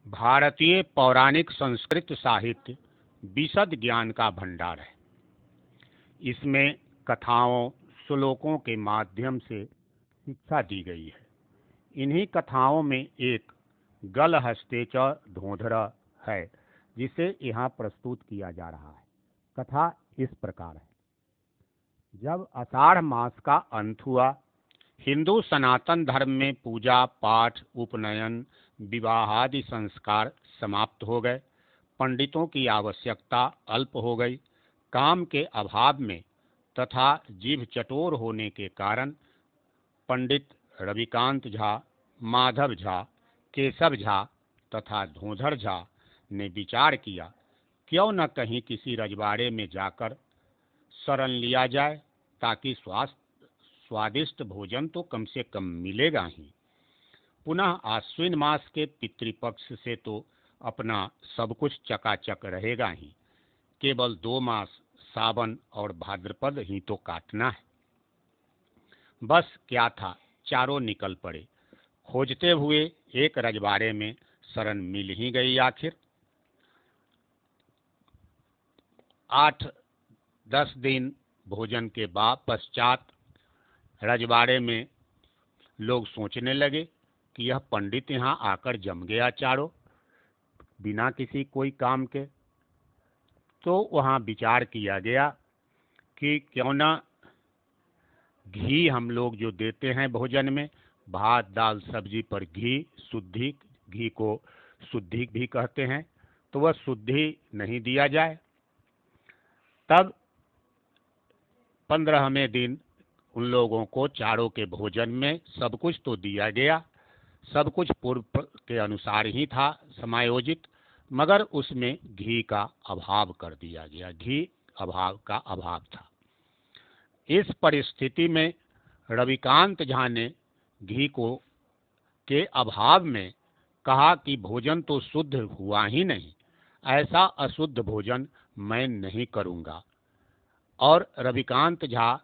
भारतीय पौराणिक संस्कृत साहित्य विशद ज्ञान का भंडार है। इसमें कथाओं, श्लोकों के माध्यम से शिक्षा दी गई है। इन्हीं कथाओं में एक गलहस्ते च धोधरा है, जिसे यहाँ प्रस्तुत किया जा रहा है। कथा इस प्रकार है। जब आषाढ़ मास का अंत हुआ, हिंदू सनातन धर्म में पूजा पाठ, उपनयन, विवाह आदि संस्कार समाप्त हो गए। पंडितों की आवश्यकता अल्प हो गई। काम के अभाव में तथा जीभ चटोर होने के कारण पंडित रविकांत झा, माधव झा, केशव झा तथा धोधर झा ने विचार किया, क्यों न कहीं किसी रजवाड़े में जाकर शरण लिया जाए, ताकि स्वादिष्ट भोजन तो कम से कम मिलेगा ही। पुनः आश्विन मास के पितृपक्ष से तो अपना सब कुछ चकाचक रहेगा ही। केवल 2 मास सावन और भाद्रपद ही तो काटना है। बस क्या था, चारों निकल पड़े। खोजते हुए एक रजवाड़े में शरण मिल ही गई। आखिर 8-10 दिन भोजन के बाद पश्चात रजवाड़े में लोग सोचने लगे कि यह पंडित यहाँ आकर जम गया चारों, बिना किसी कोई काम के। तो वहाँ विचार किया गया कि क्यों ना घी हम लोग जो देते हैं भोजन में, भात दाल सब्जी पर घी, शुद्धि, घी को शुद्धि भी कहते हैं, तो वह शुद्धि नहीं दिया जाए। तब 15वें दिन उन लोगों को चारों के भोजन में सब कुछ तो दिया गया, सब कुछ पूर्व के अनुसार ही था समायोजित, मगर उसमें घी का अभाव कर दिया गया। घी का अभाव था। इस परिस्थिति में रविकांत झा ने घी के अभाव में कहा कि भोजन तो शुद्ध हुआ ही नहीं, ऐसा अशुद्ध भोजन मैं नहीं करूँगा। और रविकांत झा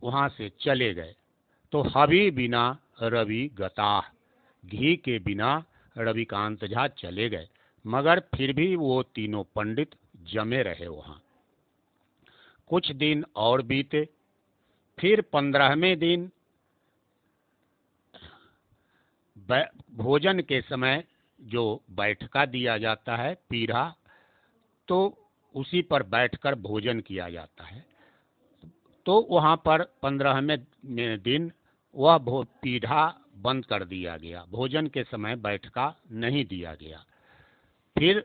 वहाँ से चले गए। तो हवि बिना रवि गताह, घी के बिना रविकांत झा चले गए, मगर फिर भी वो तीनों पंडित जमे रहे वहाँ। कुछ दिन और बीते। फिर 15वें दिन भोजन के समय जो बैठका दिया जाता है, पीढ़ा, तो उसी पर बैठकर भोजन किया जाता है। तो वहाँ पर 15वें दिन वह पीढ़ा बंद कर दिया गया। भोजन के समय बैठका नहीं दिया गया। फिर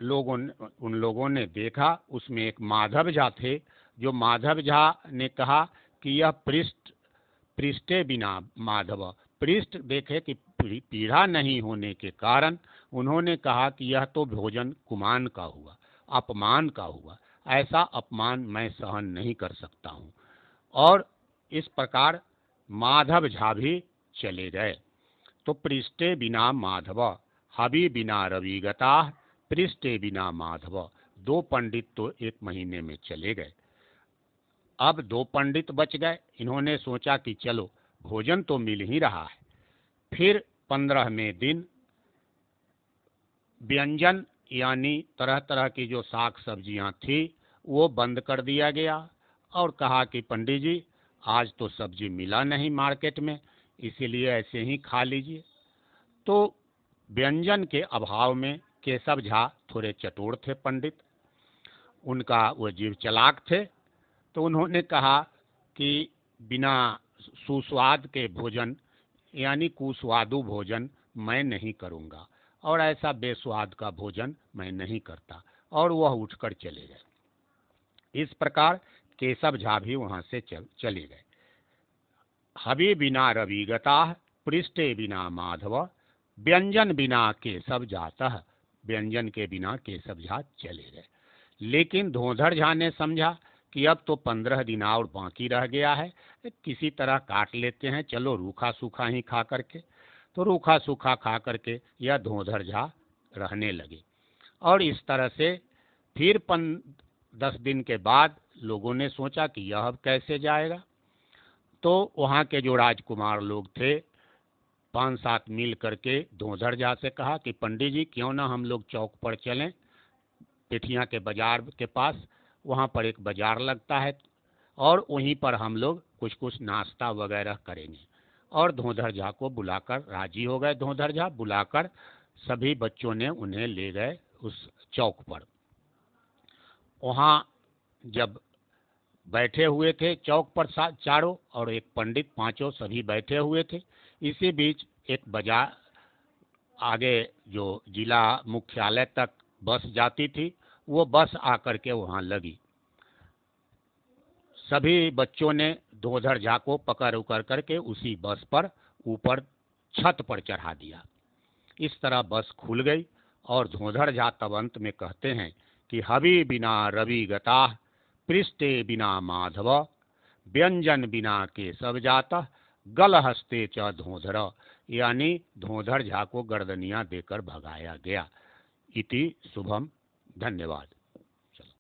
उन लोगों ने देखा, उसमें एक माधव झा थे। जो माधव झा ने कहा कि यह पृष्ठे बिना माधव, पृष्ठ देखे कि पीढ़ा नहीं होने के कारण उन्होंने कहा कि यह तो भोजन कुमान का हुआ, अपमान का हुआ, ऐसा अपमान मैं सहन नहीं कर सकता हूँ। और इस प्रकार माधव झा भी चले गए। तो पृष्ठे बिना माधव, हवि बिना रविगता, पृष्ठे बिना माधव, 2 पंडित तो 1 महीने में चले गए। अब 2 पंडित बच गए। इन्होंने सोचा कि चलो भोजन तो मिल ही रहा है। फिर 15वें दिन व्यंजन यानी तरह तरह की जो साग सब्जियां थी वो बंद कर दिया गया और कहा कि पंडित जी, आज तो सब्जी मिला नहीं मार्केट में, इसीलिए ऐसे ही खा लीजिए। तो व्यंजन के अभाव में केशव झा थोड़े चतुर थे पंडित, उनका वो जीव चलाक थे। तो उन्होंने कहा कि बिना सुस्वाद के भोजन यानी कुस्वादु भोजन मैं नहीं करूँगा, और ऐसा बेस्वाद का भोजन मैं नहीं करता, और वह उठकर चले गए। इस प्रकार केशव झा भी वहाँ से चले गए। हवि बिना रविगता, पृष्ठे बिना माधव, व्यंजन बिना केशव जातः, व्यंजन के बिना केशव झा चले गए। लेकिन धोधर झा ने समझा कि अब तो 15 दिन और बाकी रह गया है, किसी तरह काट लेते हैं, चलो रूखा सूखा ही खा करके। तो रूखा सूखा खा करके यह धोधर झा रहने लगे। और इस तरह से फिर 10 दिन के बाद लोगों ने सोचा कि यह अब कैसे जाएगा। तो वहाँ के जो राजकुमार लोग थे, 5-7 मिल करके धोधर झा से कहा कि पंडित जी क्यों ना हम लोग चौक पर चलें, पेठिया के बाजार के पास, वहाँ पर एक बाजार लगता है और वहीं पर हम लोग कुछ कुछ नाश्ता वगैरह करेंगे। और धोधर झा को बुलाकर राजी हो गए। धोधर झा बुलाकर सभी बच्चों ने उन्हें ले गए उस चौक पर। वहाँ जब बैठे हुए थे चौक पर चारों, और एक पंडित, पांचों सभी बैठे हुए थे। इसी बीच एक बाजार आगे जो जिला मुख्यालय तक बस जाती थी, वो बस आकर के वहाँ लगी। सभी बच्चों ने धोधर झा को पकड़ उकर करके उसी बस पर ऊपर छत पर चढ़ा दिया। इस तरह बस खुल गई और धोधर झा तब अंत में कहते हैं कि हवि बिना रवि गता, पृष्ठे बिना माधव, व्यंजन बिना केशव जाता, गल हस्ते च धोधर, यानी धोधर झा को गर्दनियां देकर भगाया गया। इति शुभम। धन्यवाद।